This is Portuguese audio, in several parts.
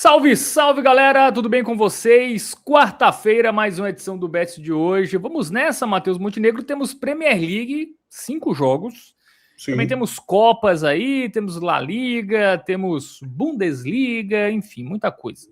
Salve, salve galera, tudo bem com vocês? Quarta-feira, mais uma edição do Bet de hoje. Vamos nessa, Matheus Montenegro. Temos Premier League, 5 jogos. Também Sim. temos Copas aí, temos La Liga, temos Bundesliga, enfim, muita coisa.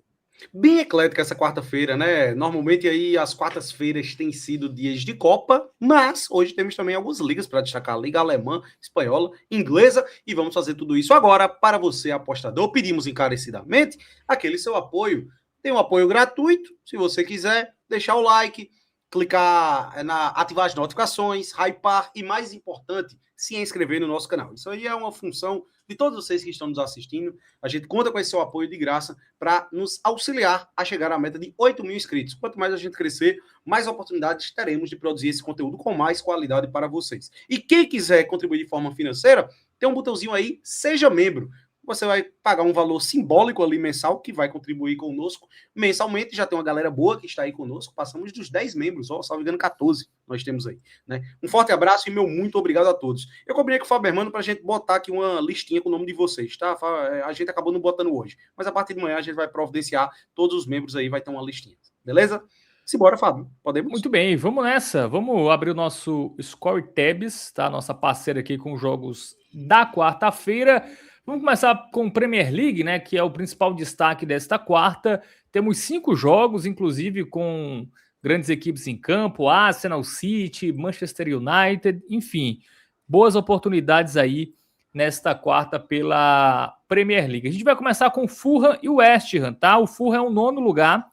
Bem eclética essa quarta-feira, né? Normalmente aí as quartas-feiras têm sido dias de Copa, mas hoje temos também algumas ligas para destacar: a Liga Alemã, Espanhola, Inglesa, e vamos fazer tudo isso agora para você, apostador. Pedimos encarecidamente aquele seu apoio. Tem um apoio gratuito, se você quiser, deixar o like, clicar ativar as notificações, hypar e, mais importante, se inscrever no nosso canal. Isso aí é uma função de todos vocês que estão nos assistindo. A gente conta com esse seu apoio de graça para nos auxiliar a chegar à meta de 8 mil inscritos. Quanto mais a gente crescer, mais oportunidades teremos de produzir esse conteúdo com mais qualidade para vocês. E quem quiser contribuir de forma financeira, tem um botãozinho aí, seja membro. Você vai pagar um valor simbólico ali mensal, que vai contribuir conosco mensalmente. Já tem uma galera boa que está aí conosco. Passamos dos 10 membros, ó, salvo engano, 14 nós temos aí, né? Um forte abraço e meu muito obrigado a todos. Eu combinei com o Fábio Hermano para a gente botar aqui uma listinha com o nome de vocês, tá? A gente acabou não botando hoje, mas a partir de manhã a gente vai providenciar todos os membros aí, vai ter uma listinha, beleza? Simbora, Fábio, podemos? Muito bem, vamos nessa. Vamos abrir o nosso Score Tabs, tá? Nossa parceira aqui com os jogos da quarta-feira. Vamos começar com o Premier League, né? Que é o principal destaque desta quarta. Temos 5 jogos, inclusive com grandes equipes em campo: Arsenal, City, Manchester United, enfim, boas oportunidades aí nesta quarta pela Premier League. A gente vai começar com o Fulham e o West Ham, tá? O Fulham é o 9º lugar,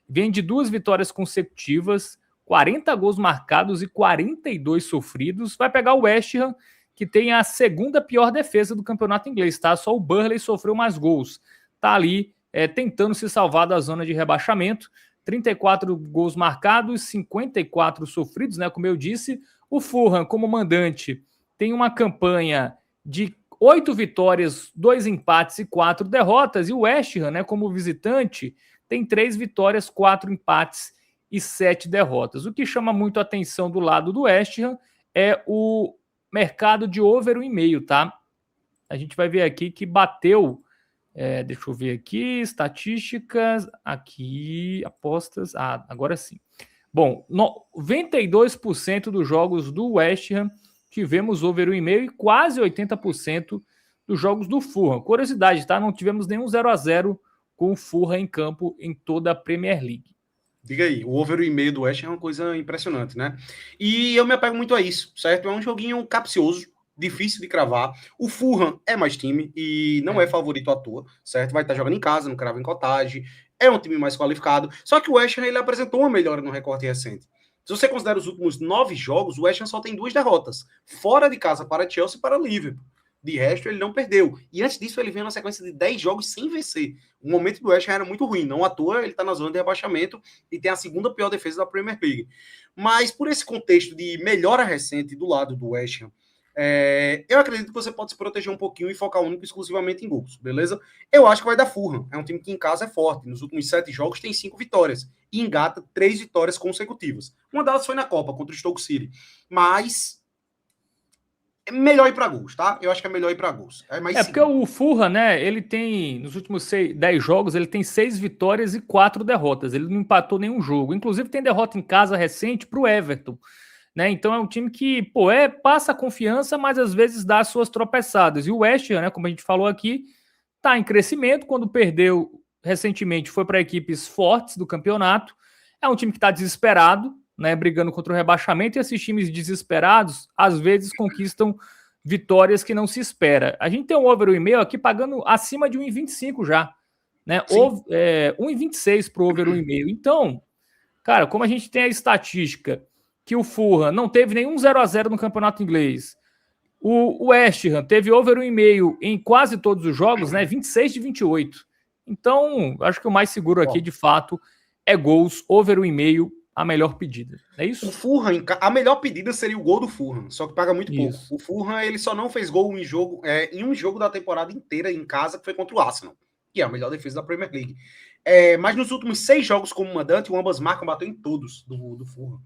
vem de 2 vitórias consecutivas, 40 gols marcados e 42 sofridos. Vai pegar o West Ham, que tem a segunda pior defesa do campeonato inglês, tá? Só o Burnley sofreu mais gols. Tá ali tentando se salvar da zona de rebaixamento. 34 gols marcados, 54 sofridos, né? Como eu disse, o Fulham, como mandante, tem uma campanha de 8 vitórias, 2 empates e 4 derrotas. E o West Ham, né, como visitante, tem 3 vitórias, 4 empates e 7 derrotas. O que chama muito a atenção do lado do West Ham é o mercado de over 1,5, tá? A gente vai ver aqui que bateu, deixa eu ver aqui, estatísticas, aqui, apostas, agora sim. Bom, 92% dos jogos do West Ham tivemos over 1,5 e quase 80% dos jogos do Fulham. Curiosidade, tá? Não tivemos nenhum 0-0 com o Fulham em campo em toda a Premier League. Diga aí, o over 1,5 do West é uma coisa impressionante, né? E eu me apego muito a isso, certo? É um joguinho capcioso, difícil de cravar. O Fulham é mais time e não é favorito à toa, certo? Vai estar jogando em casa, no cravo em cotagem, é um time mais qualificado. Só que o West Ham, ele apresentou uma melhora no recorte recente. Se você considera os últimos 9 jogos, o West Ham só tem 2 derrotas. Fora de casa para Chelsea e para Liverpool. De resto, ele não perdeu. E antes disso, ele veio na sequência de 10 jogos sem vencer. O momento do West Ham era muito ruim. Não à toa, ele está na zona de rebaixamento e tem a segunda pior defesa da Premier League. Mas por esse contexto de melhora recente do lado do West Ham, eu acredito que você pode se proteger um pouquinho e focar único exclusivamente em gols, beleza? Eu acho que vai dar Fulham. É um time que em casa é forte. Nos últimos 7 jogos tem 5 vitórias. E engata 3 vitórias consecutivas. Uma delas foi na Copa, contra o Stoke City. Mas é melhor ir para gols, tá? Eu acho que é melhor ir para gols. Porque o Fulham, né, ele tem, nos últimos 10 jogos, ele tem 6 vitórias e 4 derrotas. Ele não empatou nenhum jogo. Inclusive tem derrota em casa recente para o Everton. Né? Então é um time que, passa confiança, mas às vezes dá as suas tropeçadas. E o West Ham, né, como a gente falou aqui, está em crescimento. Quando perdeu recentemente, foi para equipes fortes do campeonato. É um time que está desesperado, né, brigando contra o rebaixamento, e esses times desesperados, às vezes, conquistam vitórias que não se espera. A gente tem um over 1,5 aqui pagando acima de 1,25 já. Né? 1,26 para o over 1,5. Então, cara, como a gente tem a estatística que o Fulham não teve nenhum 0-0 no campeonato inglês, o West Ham teve over 1,5 em quase todos os jogos, né? 26 de 28. Então, acho que o mais seguro aqui, de fato, é gols, over 1,5, a melhor pedida. É isso? O Fulham, a melhor pedida seria o gol do Fulham, só que paga muito pouco. Isso. O Fulham, ele só não fez gol em um jogo da temporada inteira em casa, que foi contra o Arsenal, que é a melhor defesa da Premier League. Mas nos últimos 6 jogos como mandante, o ambas marcam bateu em todos do Fulham.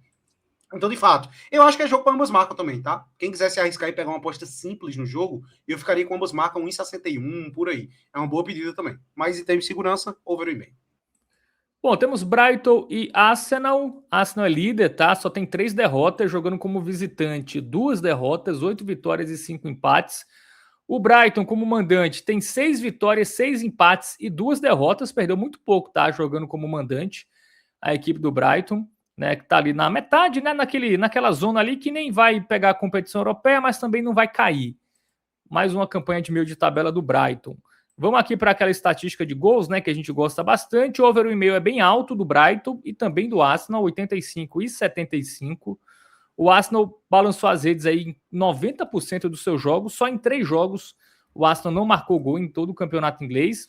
Então, de fato, eu acho que é jogo para ambas marcas também, tá? Quem quiser se arriscar e pegar uma aposta simples no jogo, eu ficaria com ambas marcas 1,61 por aí. É uma boa pedida também. Mas em termos de segurança, over 1,5. Bom, temos Brighton e Arsenal. Arsenal é líder, tá? Só tem 3 derrotas, jogando como visitante, 2 derrotas, 8 vitórias e 5 empates. O Brighton, como mandante, tem 6 vitórias, 6 empates e 2 derrotas. Perdeu muito pouco, tá? Jogando como mandante, a equipe do Brighton, né? Que tá ali na metade, né? Naquela zona ali que nem vai pegar a competição europeia, mas também não vai cair. Mais uma campanha de meio de tabela do Brighton. Vamos aqui para aquela estatística de gols, né, que a gente gosta bastante. O over 1,5 é bem alto do Brighton e também do Arsenal, 85 e 75. O Arsenal balançou as redes aí em 90% dos seus jogos, só em 3 jogos o Arsenal não marcou gol em todo o campeonato inglês.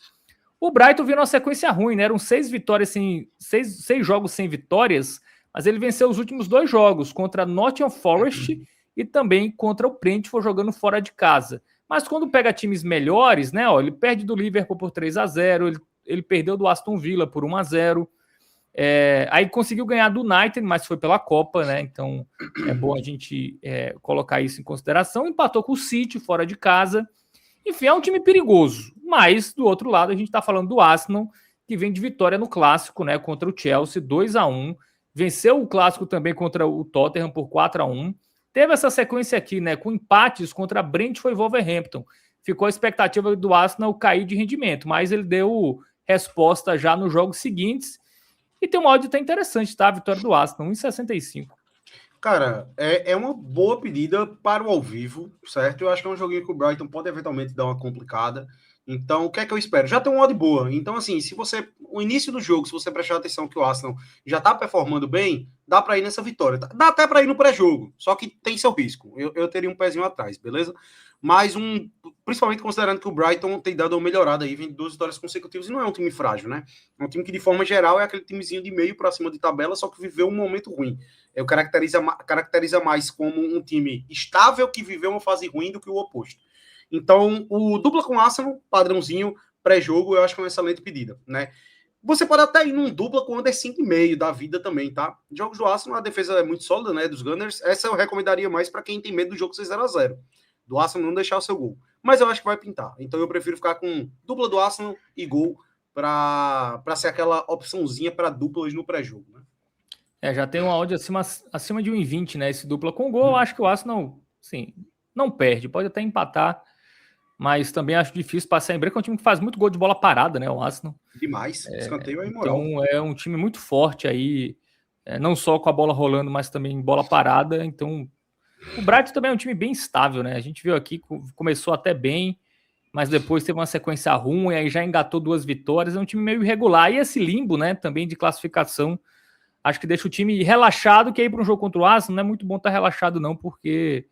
O Brighton viu uma sequência ruim, né? Eram 6 vitórias seis jogos sem vitórias, mas ele venceu os últimos 2 jogos contra Nottingham Forest e também contra o Brentford jogando fora de casa. Mas quando pega times melhores, né? Ó, ele perde do Liverpool por 3-0, ele perdeu do Aston Villa por 1-0. Aí conseguiu ganhar do United, mas foi pela Copa, né? Então é bom a gente colocar isso em consideração. Empatou com o City fora de casa. Enfim, é um time perigoso. Mas do outro lado, a gente está falando do Arsenal, que vem de vitória no clássico, né? Contra o Chelsea, 2-1. Venceu o clássico também contra o Tottenham por 4-1. Teve essa sequência aqui, né, com empates contra Brentford e Wolverhampton. Ficou a expectativa do Arsenal cair de rendimento, mas ele deu resposta já nos jogos seguintes. E tem uma odd até interessante, tá? A vitória do Arsenal, 1,65. Cara, é uma boa pedida para o ao vivo, certo? Eu acho que é um joguinho que o Brighton pode eventualmente dar uma complicada. Então, o que é que eu espero? Já tem uma odd boa. Então, assim, se você... O início do jogo, se você prestar atenção que o Arsenal já tá performando bem, dá para ir nessa vitória. Dá até para ir no pré-jogo, só que tem seu risco. Eu teria um pezinho atrás, beleza? Mas principalmente considerando que o Brighton tem dado uma melhorada aí, vem de 2 vitórias consecutivas e não é um time frágil, né? É um time que, de forma geral, é aquele timezinho de meio para cima de tabela, só que viveu um momento ruim. Caracteriza mais como um time estável que viveu uma fase ruim do que o oposto. Então, o dupla com Arsenal, padrãozinho, pré-jogo, eu acho que é uma excelente pedida, né? Você pode até ir num dupla com under 5,5 da vida também, tá? Jogos do Arsenal, a defesa é muito sólida, né? Dos Gunners. Essa eu recomendaria mais para quem tem medo do jogo ser 0-0. Do Arsenal não deixar o seu gol. Mas eu acho que vai pintar. Então eu prefiro ficar com dupla do Arsenal e gol para ser aquela opçãozinha para duplas no pré-jogo, né? Já tem uma odd acima de 1,20, né? Esse dupla com gol, eu acho que o Arsenal, sim, não perde. Pode até empatar, mas também acho difícil passar em branco. É um time que faz muito gol de bola parada, né? O Arsenal. Demais. Escanteio é imoral. Então é um time muito forte aí, não só com a bola rolando, mas também bola parada. Então o Brighton também é um time bem estável, né? A gente viu aqui, começou até bem, mas depois teve uma sequência ruim, aí já engatou 2 vitórias. É um time meio irregular. E esse limbo, né, também de classificação, acho que deixa o time relaxado, que aí para um jogo contra o Arsenal não é muito bom estar relaxado não, porque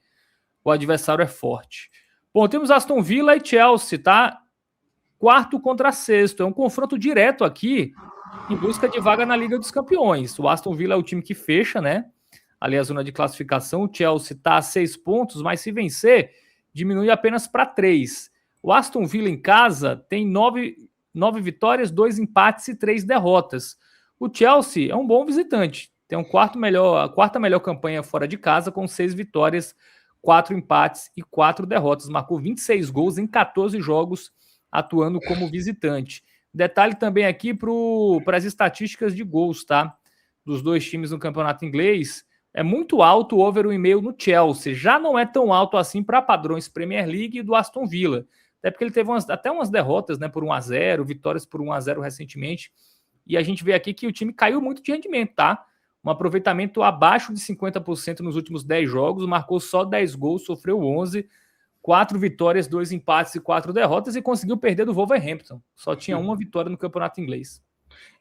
o adversário é forte. Bom, temos Aston Villa e Chelsea, tá? 4º contra 6º. É um confronto direto aqui em busca de vaga na Liga dos Campeões. O Aston Villa é o time que fecha, né? Ali a zona de classificação. O Chelsea está a 6 pontos, mas se vencer, diminui apenas para 3. O Aston Villa em casa tem 9 vitórias, 2 empates e 3 derrotas. O Chelsea é um bom visitante. Tem a quarta melhor campanha fora de casa, com 6 vitórias, 4 empates e 4 derrotas. Marcou 26 gols em 14 jogos atuando como visitante. Detalhe também aqui para as estatísticas de gols, tá? Dos 2 times no campeonato inglês. É muito alto o over 1,5 no Chelsea. Já não é tão alto assim para padrões Premier League e do Aston Villa. Até porque ele teve até umas derrotas, né, por 1-0, vitórias por 1-0 recentemente. E a gente vê aqui que o time caiu muito de rendimento, tá? Um aproveitamento abaixo de 50% nos últimos 10 jogos, marcou só 10 gols, sofreu 11, 4 vitórias, 2 empates e 4 derrotas e conseguiu perder do Wolverhampton. Só tinha uma vitória no campeonato inglês.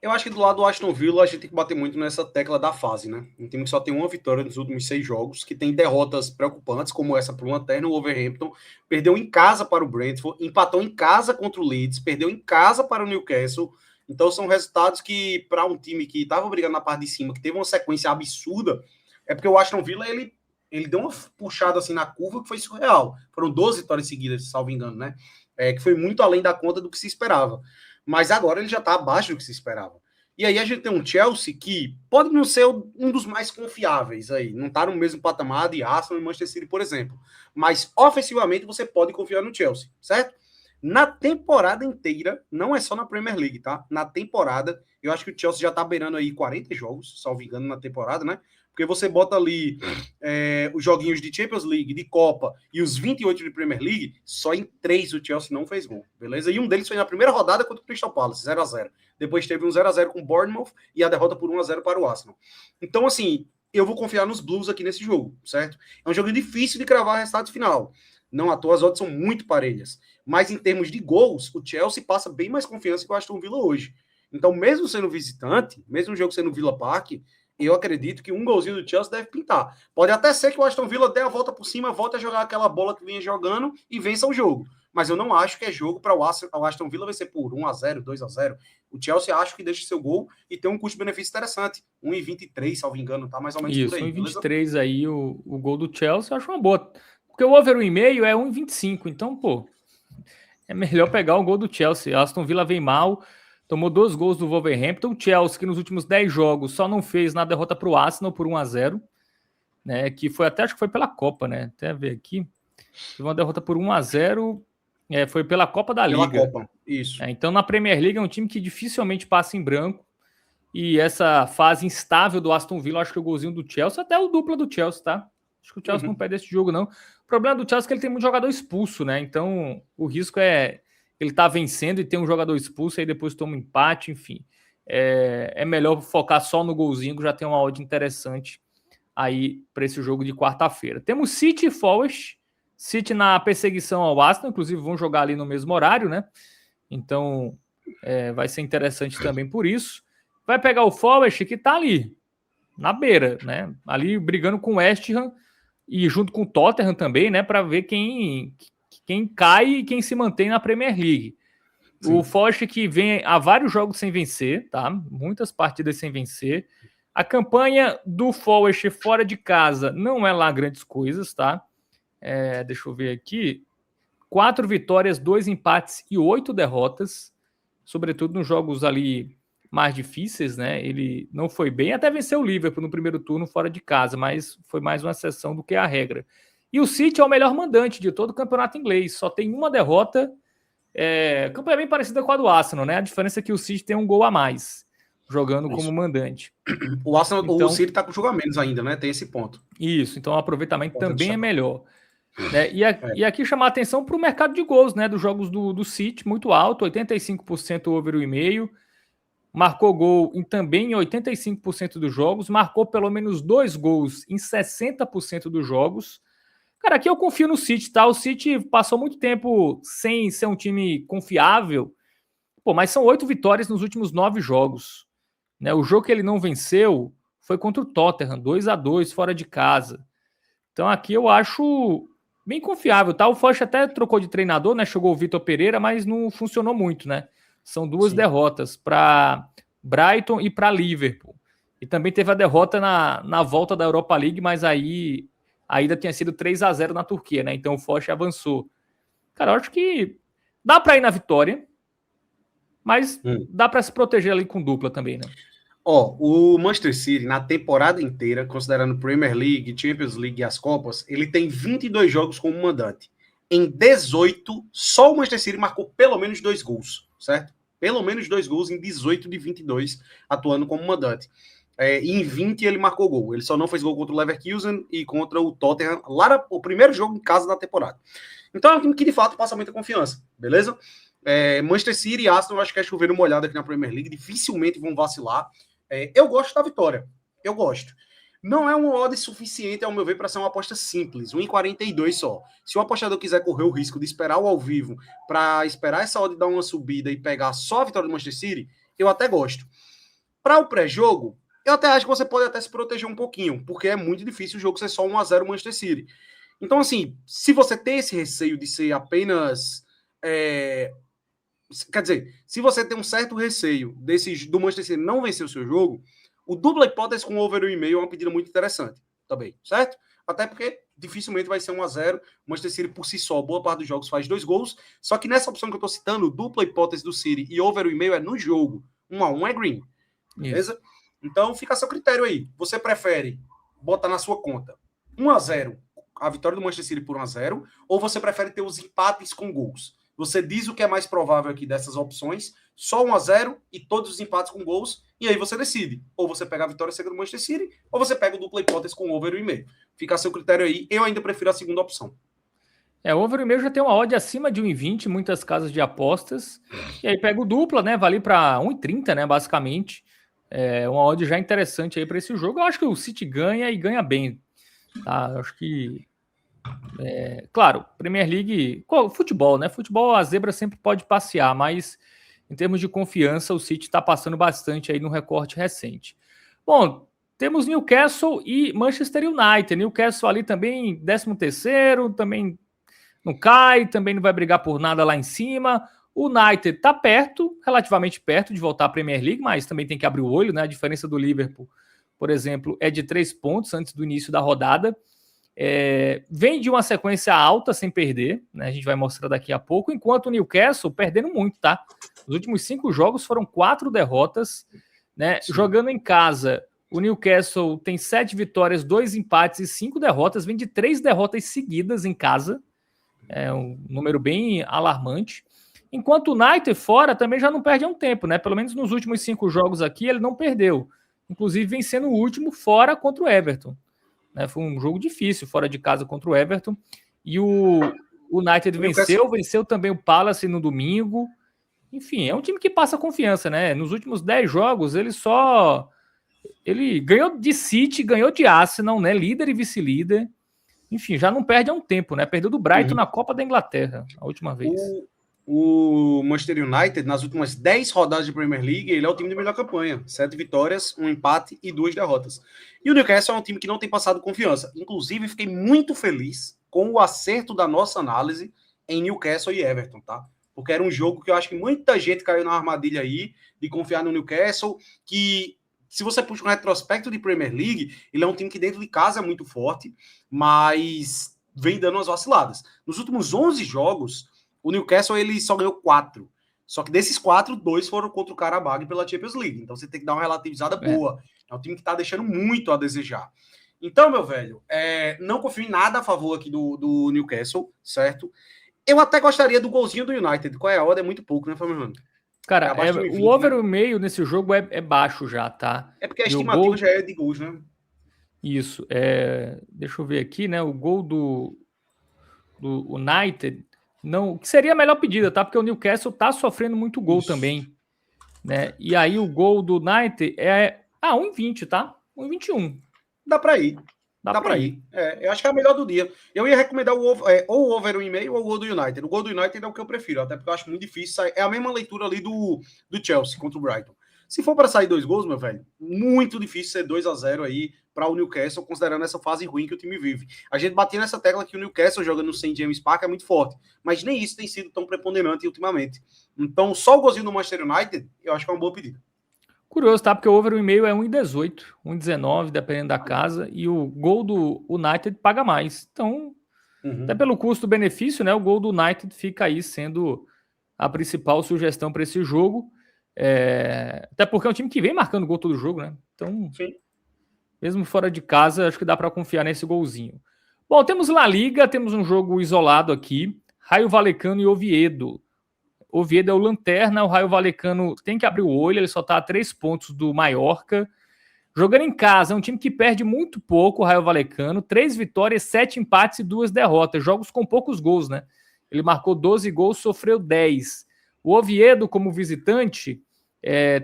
Eu acho que do lado do Aston Villa a gente tem que bater muito nessa tecla da fase, né? Um time que só tem uma vitória nos últimos 6 jogos, que tem derrotas preocupantes, como essa para o Lanterna, o Wolverhampton, perdeu em casa para o Brentford, empatou em casa contra o Leeds, perdeu em casa para o Newcastle. Então são resultados que, para um time que estava brigando na parte de cima, que teve uma sequência absurda, é porque o Aston Villa, ele deu uma puxada assim na curva que foi surreal. Foram 12 vitórias seguidas, salvo engano, né? Que foi muito além da conta do que se esperava. Mas agora ele já está abaixo do que se esperava. E aí a gente tem um Chelsea que pode não ser um dos mais confiáveis aí, não tá no mesmo patamar de Arsenal e Manchester City, por exemplo. Mas ofensivamente você pode confiar no Chelsea, certo? Na temporada inteira, não é só na Premier League, tá? Na temporada, eu acho que o Chelsea já tá beirando aí 40 jogos, salvo engano, na temporada, né? Porque você bota ali os joguinhos de Champions League, de Copa e os 28 de Premier League, só em 3 o Chelsea não fez gol, beleza? E um deles foi na primeira rodada contra o Crystal Palace, 0-0. Depois teve um 0-0 com o Bournemouth e a derrota por 1-0 para o Arsenal. Então, assim, eu vou confiar nos Blues aqui nesse jogo, certo? É um jogo difícil de cravar o resultado final. Não à toa, as odds são muito parelhas. Mas em termos de gols, o Chelsea passa bem mais confiança que o Aston Villa hoje. Então, mesmo sendo visitante, mesmo o jogo sendo Villa Park, eu acredito que um golzinho do Chelsea deve pintar. Pode até ser que o Aston Villa dê a volta por cima, volte a jogar aquela bola que vinha jogando e vença o jogo. Mas eu não acho que é jogo para o Aston Villa vencer por 1-0, 2-0. O Chelsea acho que deixa seu gol e tem um custo-benefício interessante. 1,23, salvo engano, tá mais ou menos Isso, por aí. 1,23 aí o gol do Chelsea, eu acho uma boa. Porque o over 1,5 é 1,25, então, pô, é melhor pegar o gol do Chelsea. A Aston Villa vem mal, tomou 2 gols do Wolverhampton. O Chelsea, que nos últimos 10 jogos só não fez na derrota para o Arsenal por 1-0, né? Que foi até, acho que foi pela Copa, né? Até ver aqui. Teve uma derrota por 1-0, foi pela Copa da Liga. Pela Copa, isso. Então, na Premier League é um time que dificilmente passa em branco. E essa fase instável do Aston Villa, acho que o golzinho do Chelsea, até o dupla do Chelsea, tá? Acho que o Chelsea não perde esse jogo, não. O problema do Chelsea é que ele tem muito jogador expulso, né? Então, o risco é ele tá vencendo e tem um jogador expulso, aí depois toma um empate, enfim. É melhor focar só no golzinho, que já tem uma odd interessante aí para esse jogo de quarta-feira. Temos City e Forest. City na perseguição ao Arsenal, inclusive vão jogar ali no mesmo horário, né? Então, vai ser interessante também por isso. Vai pegar o Forest, que tá ali, na beira, né? Ali brigando com o West Ham e junto com o Tottenham também, né? Para ver quem cai e quem se mantém na Premier League. Sim. O Forest que vem há vários jogos sem vencer, tá? Muitas partidas sem vencer. A campanha do Forest fora de casa não é lá grandes coisas, tá? Deixa eu ver aqui. 4 vitórias, 2 empates e 8 derrotas. Sobretudo nos jogos ali mais difíceis, né? Ele não foi bem, até venceu o Liverpool no primeiro turno fora de casa, mas foi mais uma exceção do que a regra. E o City é o melhor mandante de todo o campeonato inglês, só tem uma derrota. A campanha é bem parecida com a do Arsenal, né? A diferença é que o City tem um gol a mais, jogando como mandante. O Arsenal, então, o City tá com jogo a menos ainda, né? Tem esse ponto. Isso, então o aproveitamento também é melhor. Né? E aqui chamar a atenção para o mercado de gols, né? Dos jogos do City, muito alto, 85% over 1,5. Marcou gol também em 85% dos jogos, marcou pelo menos 2 gols em 60% dos jogos. Cara, aqui eu confio no City, tá? O City passou muito tempo sem ser um time confiável, mas são 8 vitórias nos últimos 9 jogos. Né? O jogo que ele não venceu foi contra o Tottenham, 2-2 fora de casa. Então aqui eu acho bem confiável, tá? O Forte até trocou de treinador, né? Chegou o Vitor Pereira, mas não funcionou muito, né? São 2 derrotas para Brighton e para Liverpool. E também teve a derrota na volta da Europa League, mas aí ainda tinha sido 3-0 na Turquia, né? Então o Forte avançou. Cara, eu acho que dá para ir na vitória, mas dá para se proteger ali com dupla também, né? O Manchester City, na temporada inteira, considerando Premier League, Champions League e as Copas, ele tem 22 jogos como mandante. Em 18, só o Manchester City marcou pelo menos 2 gols, certo? Pelo menos 2 gols em 18 de 22, atuando como mandante. E em 20 ele marcou gol. Ele só não fez gol contra o Leverkusen e contra o Tottenham, lá o primeiro jogo em casa da temporada. Então é um time que, de fato, passa muita confiança, beleza? Manchester City e Arsenal, eu acho que é chover uma olhada aqui na Premier League, dificilmente vão vacilar. Eu gosto da vitória. Eu gosto. Não é um odd suficiente, ao meu ver, para ser uma aposta simples. 1,42 só. Se o apostador quiser correr o risco de esperar o ao vivo para esperar essa odd dar uma subida e pegar só a vitória do Manchester City, eu até gosto. Para o pré-jogo, eu até acho que você pode até se proteger um pouquinho, porque é muito difícil o jogo ser só 1-0 Manchester City. Então, assim, se você tem esse receio de ser apenas... Quer dizer, se você tem um certo receio do Manchester City não vencer o seu jogo, o dupla hipótese com over 1,5 é uma pedida muito interessante também, certo? Até porque dificilmente vai ser 1-0. O Manchester City por si só, boa parte dos jogos faz 2 gols, só que nessa opção que eu tô citando, dupla hipótese do City e over 1,5 é no jogo. 1-1 é green. beleza? Então fica a seu critério aí. Você prefere botar na sua conta 1-0, a vitória do Manchester City por 1-0, ou você prefere ter os empates com gols? Você diz o que é mais provável aqui dessas opções, só 1-0 e todos os empates com gols, e aí você decide. Ou você pega a vitória seca do Manchester City, ou você pega o dupla hipótese com over 1,5. Fica a seu critério aí. Eu ainda prefiro a segunda opção. O over 1,5 já tem uma odd acima de 1,20 em muitas casas de apostas. E aí pega o dupla, né? Vale para 1,30, né? Basicamente. É uma odd já interessante aí para esse jogo. Eu acho que o City ganha e ganha bem. Tá? Eu acho que. Claro, Premier League. Futebol, né? Futebol, a zebra sempre pode passear, mas em termos de confiança, o City está passando bastante aí no recorte recente. Bom, temos Newcastle e Manchester United. Newcastle ali também 13º, também não cai, também não vai brigar por nada lá em cima. O United está perto, relativamente perto de voltar à Premier League, mas também tem que abrir o olho, né? A diferença do Liverpool, por exemplo, é de 3 pontos antes do início da rodada. Vem de uma sequência alta sem perder, né? A gente vai mostrar daqui a pouco, enquanto o Newcastle perdendo muito, tá? Os últimos 5 jogos foram 4 derrotas, né? Jogando em casa, o Newcastle tem 7 vitórias, 2 empates e 5 derrotas, vem de 3 derrotas seguidas em casa. É um número bem alarmante. Enquanto o United fora também já não perde há um tempo, né? Pelo menos nos últimos 5 jogos aqui ele não perdeu. Inclusive vencendo o último fora contra o Everton. Né? Foi um jogo difícil fora de casa contra o Everton. E o United venceu também o Palace no domingo. Enfim, é um time que passa confiança, né? Nos últimos 10 jogos ele ganhou de City, ganhou de Arsenal, né? Líder e vice-líder. Enfim, já não perde há um tempo, né? Perdeu do Brighton na Copa da Inglaterra, a última vez. O Manchester United, nas últimas 10 rodadas de Premier League, ele é o time de melhor campanha. 7 vitórias, 1 empate e 2 derrotas. E o Newcastle é um time que não tem passado confiança. Inclusive, fiquei muito feliz com o acerto da nossa análise em Newcastle e Everton, tá? Porque era um jogo que eu acho que muita gente caiu na armadilha aí de confiar no Newcastle, que se você puxa um retrospecto de Premier League, ele é um time que dentro de casa é muito forte, mas vem dando umas vaciladas. Nos últimos 11 jogos, o Newcastle ele só ganhou 4. Só que desses 4, 2 foram contra o Karabag pela Champions League. Então você tem que dar uma relativizada boa. É um time que tá deixando muito a desejar. Então, meu velho, não confio em nada a favor aqui do Newcastle, certo? Eu até gostaria do golzinho do United. Qual é a odd? É muito pouco, né, Flamengo? Cara, o over 1,5 nesse jogo é baixo já, tá? É porque a estimativa já é de gols, né? Isso. Deixa eu ver aqui, né? O gol do United, não, que seria a melhor pedida, tá? Porque o Newcastle tá sofrendo muito gol também, né? E aí o gol do United é 1,20, tá? 1,21. Dá pra ir. Dá pra ir. Eu acho que é a melhor do dia. Eu ia recomendar ou o over 1,5 ou o gol do United. O gol do United é o que eu prefiro, até porque eu acho muito difícil. É a mesma leitura ali do Chelsea contra o Brighton. Se for para sair 2 gols, meu velho, muito difícil ser 2-0 aí para o Newcastle, considerando essa fase ruim que o time vive. A gente batia nessa tecla que o Newcastle jogando no St. James Park é muito forte, mas nem isso tem sido tão preponderante ultimamente. Então, só o golzinho do Manchester United, eu acho que é uma boa pedida. Curioso, tá? Porque o over 1,5 é 1,18, 1,19, dependendo da casa, e o gol do United paga mais. Então, até pelo custo-benefício, né? O gol do United fica aí sendo a principal sugestão para esse jogo. Até porque é um time que vem marcando gol todo jogo, né? Então, sim, mesmo fora de casa, acho que dá para confiar nesse golzinho. Bom, temos La Liga, temos um jogo isolado aqui. Raio Vallecano e Oviedo. Oviedo é o lanterna, o Raio Vallecano tem que abrir o olho, ele só está a 3 pontos do Mallorca. Jogando em casa, é um time que perde muito pouco, o Raio Vallecano. 3 vitórias, 7 empates e 2 derrotas. Jogos com poucos gols, né? Ele marcou 12 gols, sofreu 10. O Oviedo, como visitante,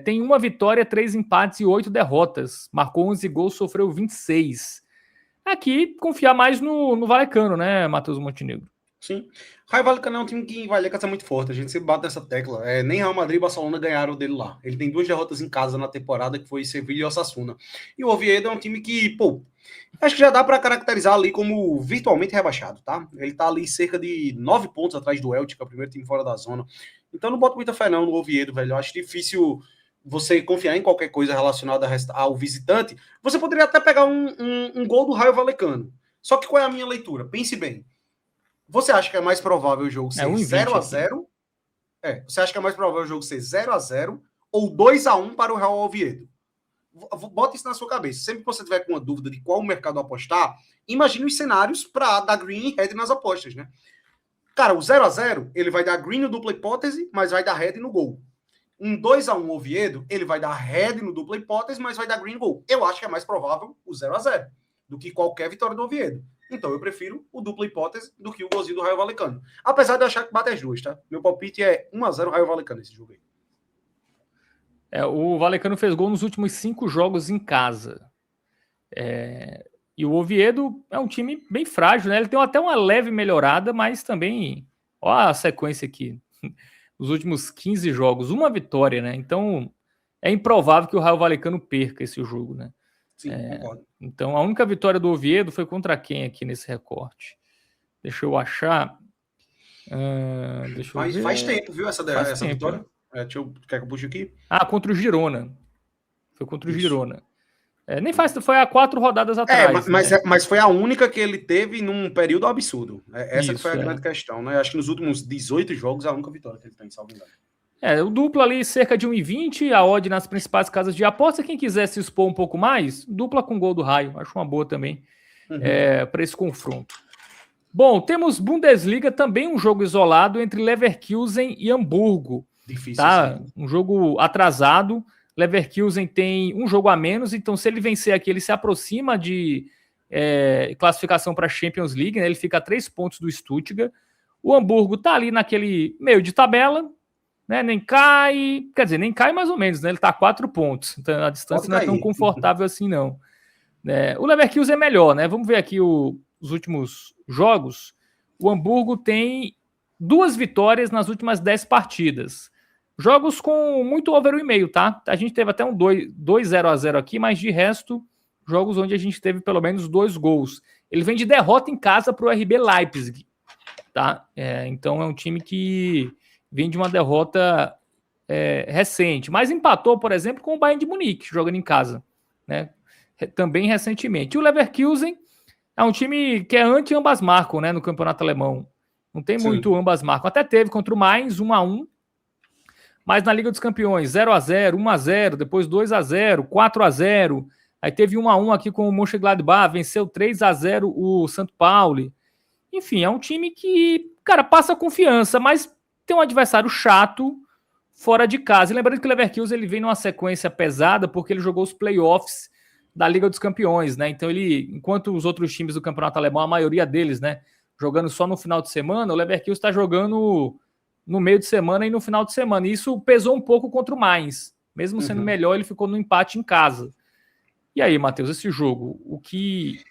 tem 1 vitória, 3 empates e 8 derrotas. Marcou 11 gols, sofreu 26. Aqui, confiar mais no Vallecano, né, Matheus Montenegro? Sim. Raio Vallecano é um time que em Vallecas é muito forte. A gente sempre bate nessa tecla. Nem Real Madrid e Barcelona ganharam dele lá. Ele tem 2 derrotas em casa na temporada, que foi Sevilla e Osasuna. E o Oviedo é um time que, acho que já dá para caracterizar ali como virtualmente rebaixado, tá? Ele tá ali cerca de 9 pontos atrás do Elche, que é o primeiro time fora da zona. Então não boto muita fé não no Oviedo, velho. Eu acho difícil você confiar em qualquer coisa relacionada ao visitante. Você poderia até pegar um gol do Raio Vallecano. Só que qual é a minha leitura? Pense bem. Você acha que é mais provável o jogo ser 0-0? Você acha que é mais provável o jogo ser 0-0 ou 2-1 para o Real Oviedo? bota isso na sua cabeça. Sempre que você tiver com uma dúvida de qual mercado apostar, imagine os cenários para dar green e red nas apostas, né? Cara, o 0-0, ele vai dar green no dupla hipótese, mas vai dar red no gol. Um 2-1 Oviedo, ele vai dar red no dupla hipótese, mas vai dar green no gol. Eu acho que é mais provável o 0-0 do que qualquer vitória do Oviedo. Então eu prefiro o dupla hipótese do que o golzinho do Raio Valecano. Apesar de eu achar que bate as duas, tá? Meu palpite é 1-0 Raio Valecano esse jogo aí. O Valecano fez gol nos últimos 5 jogos em casa. E o Oviedo é um time bem frágil, né? Ele tem até uma leve melhorada, mas também... Olha a sequência aqui. Os últimos 15 jogos, uma vitória, né? Então, é improvável que o Raio Valecano perca esse jogo, né? Sim, concordo. Então, a única vitória do Oviedo foi contra quem aqui nesse recorte? Deixa eu achar. Mas faz tempo, viu, essa vitória? Quer que eu puxe aqui? Contra o Girona. Foi contra o Girona. Nem foi há 4 rodadas atrás. Mas foi a única que ele teve num período absurdo. Essa que foi a grande questão, né? Acho que nos últimos 18 jogos é a única vitória que ele tem, salvo engano. O duplo ali, cerca de 1,20, a odd nas principais casas de aposta. Quem quiser se expor um pouco mais, dupla com gol do Raio. Acho uma boa também para esse confronto. Bom, temos Bundesliga, também um jogo isolado entre Leverkusen e Hamburgo. Difícil, tá? Um jogo atrasado. Leverkusen tem um jogo a menos, então se ele vencer aqui, ele se aproxima de classificação para a Champions League, né? Ele fica a 3 pontos do Stuttgart. O Hamburgo tá ali naquele meio de tabela, né? Nem cai, quer dizer, nem cai mais ou menos, né? Ele tá a 4 pontos, então a distância não é tão confortável assim, não. O Leverkusen é melhor, né? Vamos ver aqui os últimos jogos. O Hamburgo tem 2 vitórias nas últimas 10 partidas. Jogos com muito over 1,5, tá? A gente teve até um 2-0-0 aqui, mas de resto, jogos onde a gente teve pelo menos 2 gols. Ele vem de derrota em casa para o RB Leipzig, tá? Então é um time que vem de uma derrota recente, mas empatou, por exemplo, com o Bayern de Munique, jogando em casa, né? Também recentemente. E o Leverkusen é um time que é anti ambas marcam, né? No campeonato alemão. Não tem muito ambas marcam. Até teve contra o Mainz 1-1. Mas na Liga dos Campeões, 0-0, 1-0, depois 2-0, 4-0. Aí teve 1-1 aqui com o Mönchengladbach, venceu 3-0 o São Paulo. Enfim, é um time que, cara, passa confiança, mas tem um adversário chato fora de casa. E lembrando que o Leverkusen ele vem numa sequência pesada porque ele jogou os playoffs da Liga dos Campeões, né? Então ele, enquanto os outros times do Campeonato Alemão, a maioria deles, né, jogando só no final de semana, o Leverkusen está jogando no meio de semana e no final de semana. E isso pesou um pouco contra o Mainz. Mesmo sendo melhor, ele ficou no empate em casa. E aí, Matheus, esse jogo, o que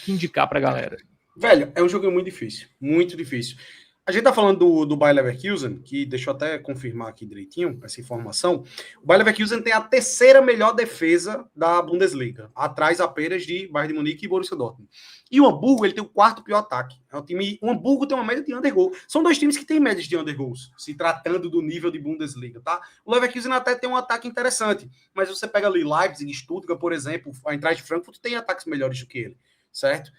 indicar para a galera? Velho, é um jogo muito difícil. Muito difícil. A gente tá falando do Bayer Leverkusen, que deixa eu até confirmar aqui direitinho essa informação. O Bayer Leverkusen tem a 3ª melhor defesa da Bundesliga, atrás apenas de Bayern de Munique e Borussia Dortmund. E o Hamburgo, ele tem o 4º pior ataque. O Hamburgo tem uma média de undergoal. São 2 times que têm médias de undergoals, se tratando do nível de Bundesliga, tá? O Leverkusen até tem um ataque interessante, mas você pega ali Leipzig, Stuttgart, por exemplo, a Eintracht Frankfurt tem ataques melhores do que ele, certo?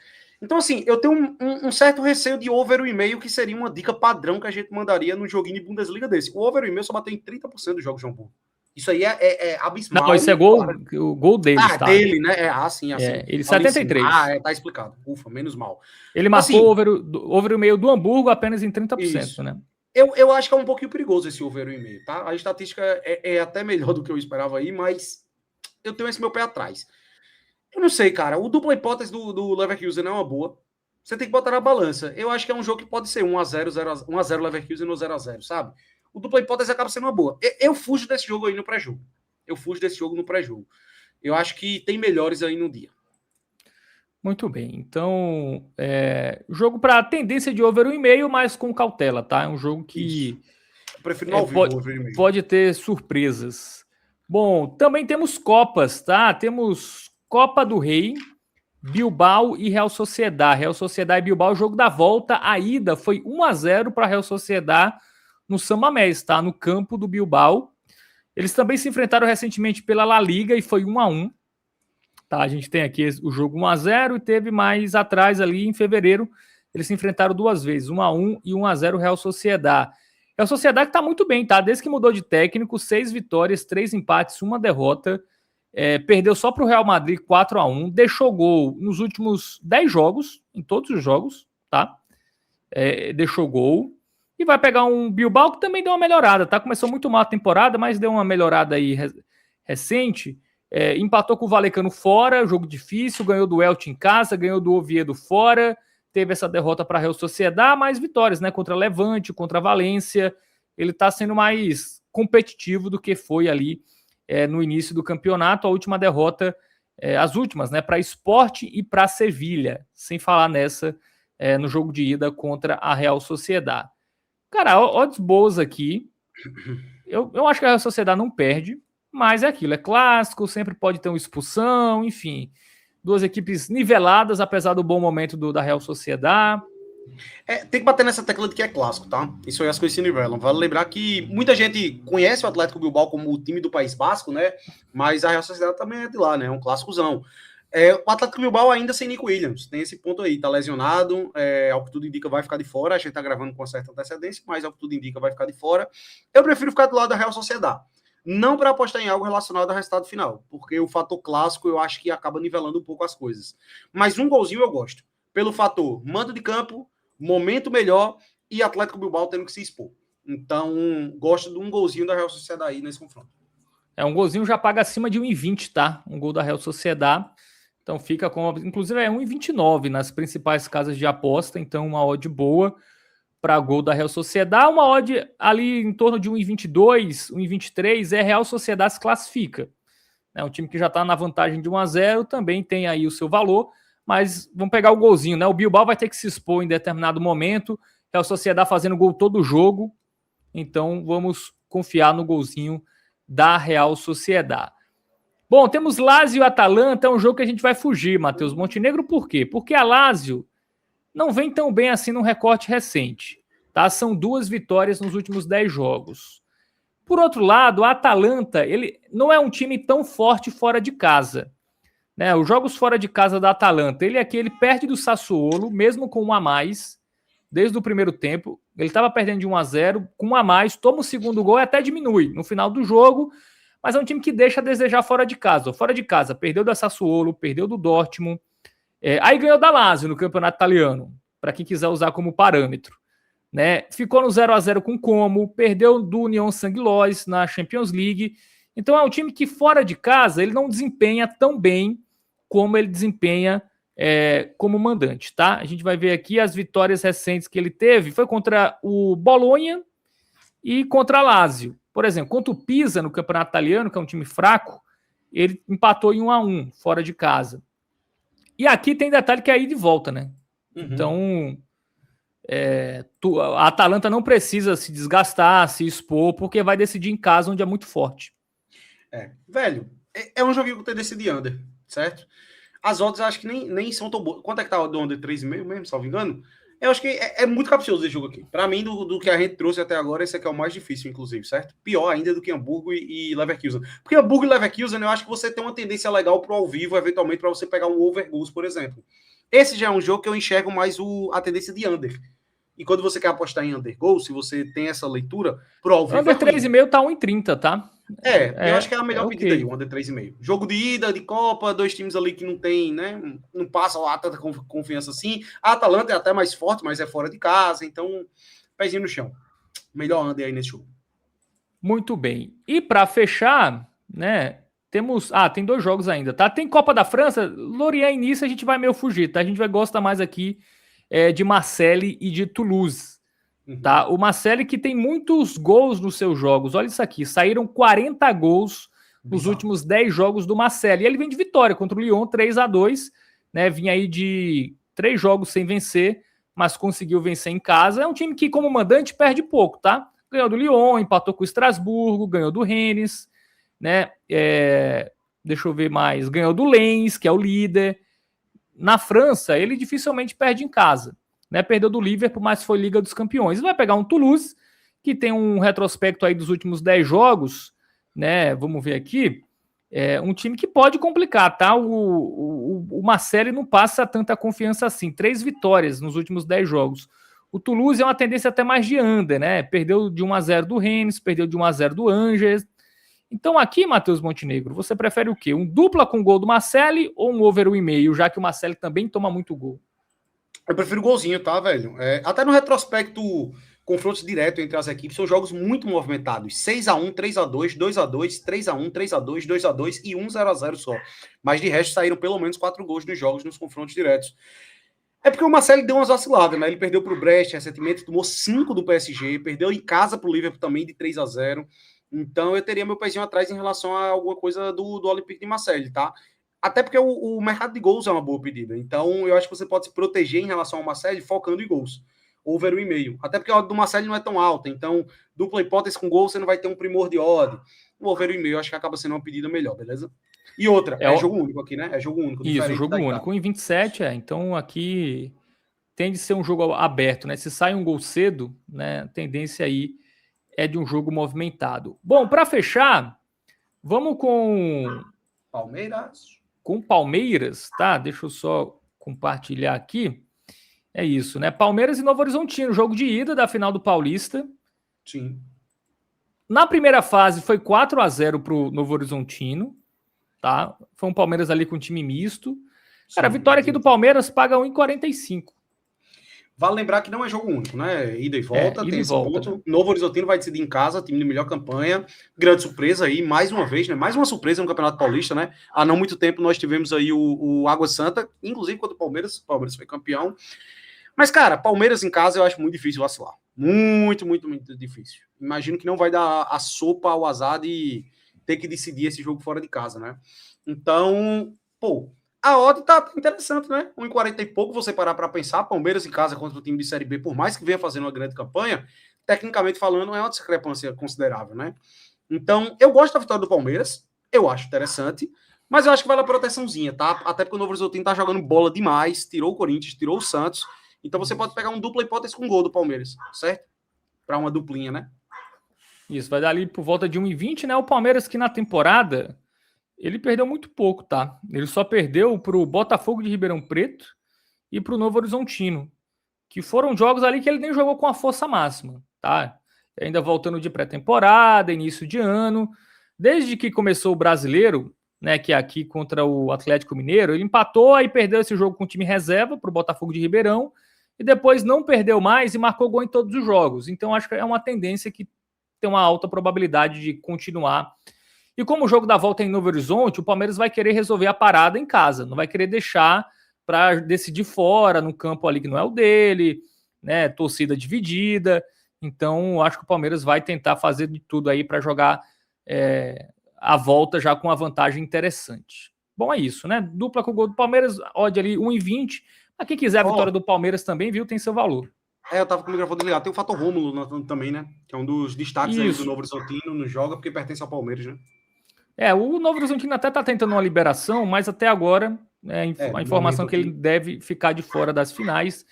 Então, assim, eu tenho um certo receio de over 1,5, que seria uma dica padrão que a gente mandaria num joguinho de Bundesliga desse. O over 1,5 só bateu em 30% dos jogos de Hamburgo. Isso aí é abismal. Não, isso é o gol dele. Tá? Dele, né? Assim. Ele 73. Tá explicado. Ufa, menos mal. Ele marcou over 1,5 do Hamburgo apenas em 30%, isso, né? Eu acho que é um pouquinho perigoso esse over 1,5, tá? A estatística é até melhor do que eu esperava aí, mas eu tenho esse meu pé atrás. Eu não sei, cara. O dupla hipótese do Leverkusen não é uma boa. Você tem que botar na balança. Eu acho que é um jogo que pode ser 1-0 Leverkusen ou 0-0, sabe? O dupla hipótese acaba sendo uma boa. Eu fujo desse jogo aí no pré-jogo. Eu acho que tem melhores aí no dia. Muito bem. Então, jogo para tendência de over 1,5, mas com cautela, tá? É um jogo que eu prefiro não ouvir pode ter surpresas. Bom, também temos Copas, tá? Temos Copa do Rei, Bilbao e Real Sociedad. Real Sociedad e Bilbao, o jogo da volta, a ida foi 1-0 para a Real Sociedad no San Mamés, tá? No campo do Bilbao. Eles também se enfrentaram recentemente pela La Liga e foi 1-1. Tá? A gente tem aqui o jogo 1-0 e teve mais atrás ali em fevereiro. Eles se enfrentaram 2 vezes, 1-1 e 1-0 Real Sociedad. Real Sociedad que tá muito bem, tá? Desde que mudou de técnico, 6 vitórias, 3 empates, 1 derrota. perdeu só para o Real Madrid 4-1, deixou gol nos últimos 10 jogos, em todos os jogos, tá? Deixou gol. E vai pegar um Bilbao que também deu uma melhorada, tá? Começou muito mal a temporada, mas deu uma melhorada aí recente. Empatou com o Vallecano fora, jogo difícil, ganhou do Elche em casa, ganhou do Oviedo fora, teve essa derrota para a Real Sociedad, mais vitórias, né? Contra Levante, contra Valência. Ele tá sendo mais competitivo do que foi ali no início do campeonato. A última derrota, as últimas, né? Para Sport e para Sevilha, sem falar nessa no jogo de ida contra a Real Sociedad. Cara, odds boas aqui. Eu acho que a Real Sociedad não perde, mas é aquilo, é clássico, sempre pode ter uma expulsão, enfim. Duas equipes niveladas, apesar do bom momento da Real Sociedad. Tem que bater nessa tecla de que é clássico, tá? Isso aí as coisas se nivelam. Vale lembrar que muita gente conhece o Atlético Bilbao como o time do País Basco, né? Mas a Real Sociedad também é de lá, né? É um clássicozão. O Atlético Bilbao ainda sem Nico Williams, tem esse ponto aí, tá lesionado, ao que tudo indica vai ficar de fora, a gente tá gravando com certa antecedência, mas ao que tudo indica vai ficar de fora. Eu prefiro ficar do lado da Real Sociedad, não para apostar em algo relacionado ao resultado final, porque o fator clássico eu acho que acaba nivelando um pouco as coisas. Mas um golzinho eu gosto, pelo fator mando de campo, momento melhor e Atlético Bilbao tendo que se expor. Então, gosto de um golzinho da Real Sociedad aí nesse confronto. Um golzinho já paga acima de 1,20, tá? Um gol da Real Sociedad. Então fica com, inclusive 1,29 nas principais casas de aposta, então uma odd boa para gol da Real Sociedad, uma odd ali em torno de 1,22, 1,23, Real Sociedad se classifica. Um time que já está na vantagem de 1-0, também tem aí o seu valor, mas vamos pegar o golzinho, né? O Bilbao vai ter que se expor em determinado momento, Real Sociedad fazendo gol todo jogo, então vamos confiar no golzinho da Real Sociedad. Bom, temos Lazio e Atalanta, é um jogo que a gente vai fugir, Matheus Montenegro, por quê? Porque a Lazio não vem tão bem assim num recorte recente, tá? São 2 vitórias nos últimos 10 jogos. Por outro lado, a Atalanta, ele não é um time tão forte fora de casa, né? Os jogos fora de casa da Atalanta, ele perde do Sassuolo, mesmo com 1 a mais, desde o primeiro tempo, ele estava perdendo de 1-0, com 1 a mais, toma o segundo gol e até diminui no final do jogo, mas é um time que deixa a desejar fora de casa. Fora de casa, perdeu do Sassuolo, perdeu do Dortmund, aí ganhou da Lazio no campeonato italiano, para quem quiser usar como parâmetro. Né? Ficou no 0-0 com Como, perdeu do União Saint-Gilloise na Champions League. Então é um time que fora de casa ele não desempenha tão bem como ele desempenha como mandante. Tá? A gente vai ver aqui as vitórias recentes que ele teve. Foi contra o Bolonha e contra a Lazio. Por exemplo, contra o Pisa no campeonato italiano, que é um time fraco, ele empatou em 1-1, fora de casa. E aqui tem detalhe que é ida e volta, né? Uhum. Então, a Atalanta não precisa se desgastar, se expor, porque vai decidir em casa, onde é muito forte. Velho, é um joguinho com tendência de under, certo? As odds eu acho que nem são tão boas. Quanto é que tá do under? 3,5 mesmo, salvo engano? Eu acho que é muito capcioso esse jogo aqui. Para mim, do que a gente trouxe até agora, esse aqui é o mais difícil, inclusive, certo? Pior ainda do que Hamburgo e Leverkusen. Porque Hamburgo e Leverkusen, eu acho que você tem uma tendência legal pro ao vivo, eventualmente, para você pegar um over goals, por exemplo. Esse já é um jogo que eu enxergo mais a tendência de under. E quando você quer apostar em under goals, se você tem essa leitura, pro ao vivo... Under 3,5 tá 1,30, tá? Eu acho que é a melhor pedida aí, o under 3,5. Jogo de ida, de Copa, 2 times ali que não tem, né? Não passa lá tanta confiança assim. A Atalanta é até mais forte, mas é fora de casa, então, pezinho no chão. Melhor under aí nesse jogo. Muito bem. E para fechar, né? Temos. Tem 2 jogos ainda, tá? Tem Copa da França, Lorient e Nice a gente vai meio fugir, tá? A gente vai gostar mais aqui de Marseille e de Toulouse. Tá? O Marseille que tem muitos gols nos seus jogos. Olha isso aqui, saíram 40 gols nos últimos 10 jogos do Marseille. E ele vem de vitória contra o Lyon, 3-2, né? Vinha aí de 3 jogos sem vencer, mas conseguiu vencer em casa. É um time que, como mandante, perde pouco, tá? Ganhou do Lyon, empatou com o Estrasburgo, ganhou do Rennes, né? Deixa eu ver mais. Ganhou do Lens, que é o líder. Na França, ele dificilmente perde em casa. Né, perdeu do Liverpool, mas foi Liga dos Campeões. Ele vai pegar um Toulouse, que tem um retrospecto aí dos últimos 10 jogos, né? Vamos ver aqui. Um time que pode complicar, tá? O Marseille não passa tanta confiança assim. 3 vitórias nos últimos 10 jogos. O Toulouse é uma tendência até mais de under, né? Perdeu de 1-0 do Rennes, perdeu de 1-0 do Angers. Então aqui, Matheus Montenegro, você prefere o quê? Um dupla com gol do Marcelli ou um over 1,5, já que o Marcelli também toma muito gol? Eu prefiro golzinho, tá, velho? Até no retrospecto, confrontos direto entre as equipes, são jogos muito movimentados. 6-1, 3-2, 2-2, 3-1, 3-2, 2-2 e 1-0 só. Mas de resto saíram pelo menos 4 gols nos jogos, nos confrontos diretos. É porque o Marcelo deu umas vaciladas, né? Ele perdeu para o Brest recentemente, tomou 5 do PSG, perdeu em casa para o Liverpool também de 3-0. Então eu teria meu pezinho atrás em relação a alguma coisa do Olympique de Marseille, tá? Até porque o mercado de gols é uma boa pedida. Então eu acho que você pode se proteger em relação ao Marseille focando em gols. Over 1,5. Até porque a odd do Marseille não é tão alta. Então, dupla hipótese com gol, você não vai ter um primor de odd. O over 1,5 eu acho que acaba sendo uma pedida melhor, beleza? E outra, é jogo único aqui, né? É jogo único. Isso, jogo único. 1,27 Então aqui tende a ser um jogo aberto, né? Se sai um gol cedo, né? A tendência aí é de um jogo movimentado. Bom, para fechar, vamos com Palmeiras. Com Palmeiras, tá? Deixa eu só compartilhar aqui. É isso, né? Palmeiras e Novo Horizontino, jogo de ida da final do Paulista. Sim. Na primeira fase foi 4-0 pro Novo Horizontino, tá? Foi um Palmeiras ali com time misto. Cara, a vitória aqui do Palmeiras paga 1,45. Vale lembrar que não é jogo único, né? Ida e volta, ida tem e esse volta, ponto. né? Novo Horizontino vai decidir em casa, time de melhor campanha. Grande surpresa aí, mais uma vez, né? Mais uma surpresa no Campeonato Paulista, né? Há não muito tempo nós tivemos aí o Água Santa, inclusive contra o Palmeiras. O Palmeiras foi campeão. Mas, cara, Palmeiras em casa eu acho muito difícil vacilar. Muito, muito, muito difícil. Imagino que não vai dar a sopa ao azar de ter que decidir esse jogo fora de casa, né? Então, pô, a odd tá interessante, né? 1,40 e pouco, você parar para pensar, Palmeiras em casa contra o time de Série B, por mais que venha fazendo uma grande campanha, tecnicamente falando, é uma discrepância considerável, né? Então, eu gosto da vitória do Palmeiras, eu acho interessante, mas eu acho que vale a proteçãozinha, tá? Até porque o Novo Horizontino tá jogando bola demais, tirou o Corinthians, tirou o Santos, então você pode pegar um dupla hipótese com gol do Palmeiras, certo? Para uma duplinha, né? Isso, vai dar ali por volta de 1,20, né? O Palmeiras que na temporada ele perdeu muito pouco, tá? Ele só perdeu pro Botafogo de Ribeirão Preto e pro Novo Horizontino, que foram jogos ali que ele nem jogou com a força máxima, tá? Ainda voltando de pré-temporada, início de ano. Desde que começou o Brasileiro, né, que é aqui contra o Atlético Mineiro, ele empatou, aí perdeu esse jogo com o time reserva pro Botafogo de Ribeirão e depois não perdeu mais e marcou gol em todos os jogos. Então acho que é uma tendência que tem uma alta probabilidade de continuar. E como o jogo da volta é em Novo Horizonte, o Palmeiras vai querer resolver a parada em casa, não vai querer deixar para decidir fora, no campo ali que não é o dele, né? Torcida dividida. Então, acho que o Palmeiras vai tentar fazer de tudo aí para jogar a volta já com uma vantagem interessante. Bom, é isso, né? Dupla com o gol do Palmeiras, odd ali 1,20. Mas quem quiser a vitória do Palmeiras também, viu, tem seu valor. Eu tava com o microfone desligado. Tem o fator Rômulo também, né? Que é um dos destaques aí do Novo Horizontino, não joga porque pertence ao Palmeiras, né? O Novo Horizontino até tá tentando uma liberação, mas até agora a informação que ele deve ficar de fora das finais.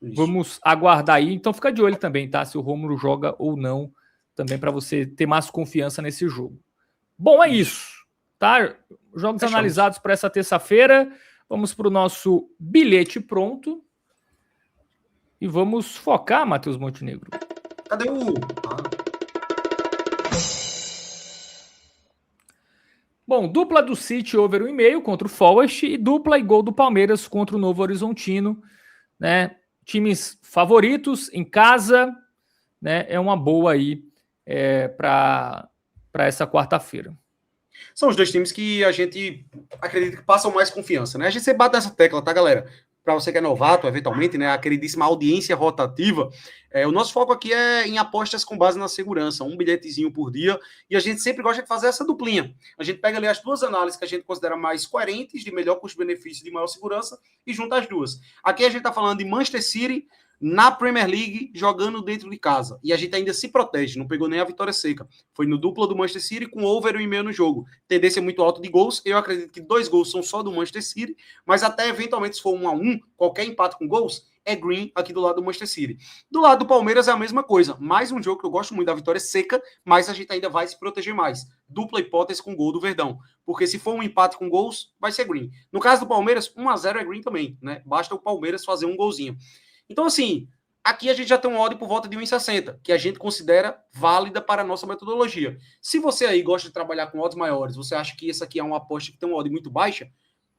Isso. Vamos aguardar aí. Então fica de olho também, tá? Se o Rômulo joga ou não, também para você ter mais confiança nesse jogo. Bom, é isso, tá? Jogos analisados para essa terça-feira. Vamos para o nosso bilhete pronto. E vamos focar, Matheus Montenegro. Cadê o... Bom, dupla do City over 1,5 contra o Forest e dupla e gol do Palmeiras contra o Novo Horizontino, né? Times favoritos em casa, né? É uma boa aí para essa quarta-feira. São os dois times que a gente acredita que passam mais confiança, né? A gente sempre bate nessa tecla, tá, galera? Para você que é novato, eventualmente, né? A queridíssima audiência rotativa. O nosso foco aqui é em apostas com base na segurança, um bilhetezinho por dia, e a gente sempre gosta de fazer essa duplinha. A gente pega ali as duas análises que a gente considera mais coerentes, de melhor custo-benefício, de maior segurança, e junta as duas. Aqui a gente tá falando de Manchester City na Premier League, jogando dentro de casa. E a gente ainda se protege, não pegou nem a vitória seca. Foi no dupla do Manchester City com over 1,5 no jogo. Tendência muito alta de gols. Eu acredito que 2 gols são só do Manchester City, mas até eventualmente se for 1-1, qualquer empate com gols, é green aqui do lado do Manchester City. Do lado do Palmeiras é a mesma coisa. Mais um jogo que eu gosto muito da vitória seca, mas a gente ainda vai se proteger mais. Dupla hipótese com gol do Verdão. Porque se for um empate com gols, vai ser green. No caso do Palmeiras, 1-0 é green também, né? Basta o Palmeiras fazer um golzinho. Então, assim, Aqui a gente já tem uma odd por volta de 1,60, que a gente considera válida para a nossa metodologia. Se você aí gosta de trabalhar com odds maiores, você acha que essa aqui é uma aposta que tem uma odd muito baixa,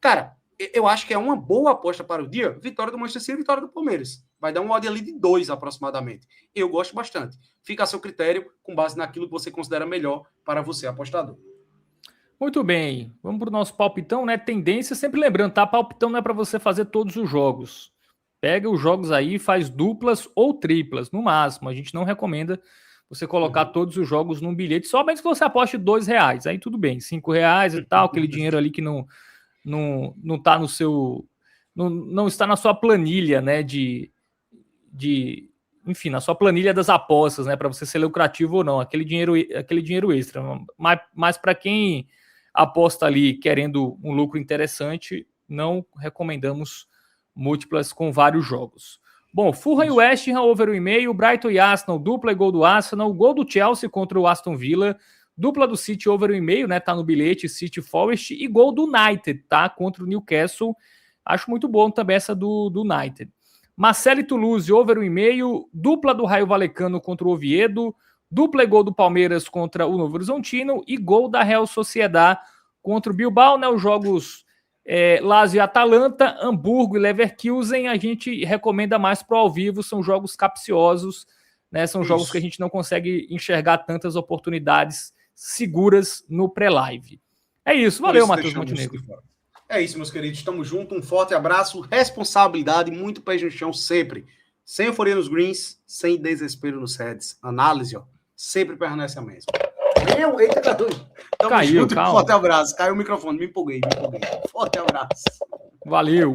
cara, eu acho que é uma boa aposta para o dia, vitória do Manchester City e vitória do Palmeiras. Vai dar uma odd ali de 2 aproximadamente. Eu gosto bastante. Fica a seu critério, com base naquilo que você considera melhor para você, apostador. Muito bem, vamos para o nosso palpitão, né? Tendência, sempre lembrando, tá? Palpitão não é para você fazer todos os jogos. Pega os jogos aí, faz duplas ou triplas, no máximo. A gente não recomenda você colocar todos os jogos num bilhete, somente que você aposte R$2. Aí tudo bem, R$5 e tal, aquele dinheiro ali que não tá no seu. Não está na sua planilha, né? Enfim, na sua planilha das apostas, né? Para você ser lucrativo ou não, aquele dinheiro extra. Mas para quem aposta ali querendo um lucro interessante, não recomendamos múltiplas com vários jogos. Bom, Fulham e West Ham, over 1,5, Brighton e Arsenal, dupla e gol do Arsenal, gol do Chelsea contra o Aston Villa, dupla do City, over 1,5, né, tá no bilhete, City Forest, e gol do United, tá, contra o Newcastle, acho muito bom também essa do United. Marseille e Toulouse, over 1,5, dupla do Raio Vallecano contra o Oviedo, dupla e gol do Palmeiras contra o Novo Horizontino, e gol da Real Sociedad contra o Bilbao, né, os jogos... Lazio e Atalanta, Hamburgo e Leverkusen, a gente recomenda mais para o ao vivo, são jogos capciosos, né? São jogos que a gente não consegue enxergar tantas oportunidades seguras no pré-live. É isso, valeu, Matheus Montenegro. É isso, meus queridos, estamos juntos, um forte abraço, responsabilidade, muito pé no chão sempre, sem euforia nos greens, sem desespero nos heads, análise, ó, sempre permanece a mesma. Eita, Cadu. Caiu, calma. Forte abraço. Caiu o microfone, me empolguei. Forte abraço. Valeu.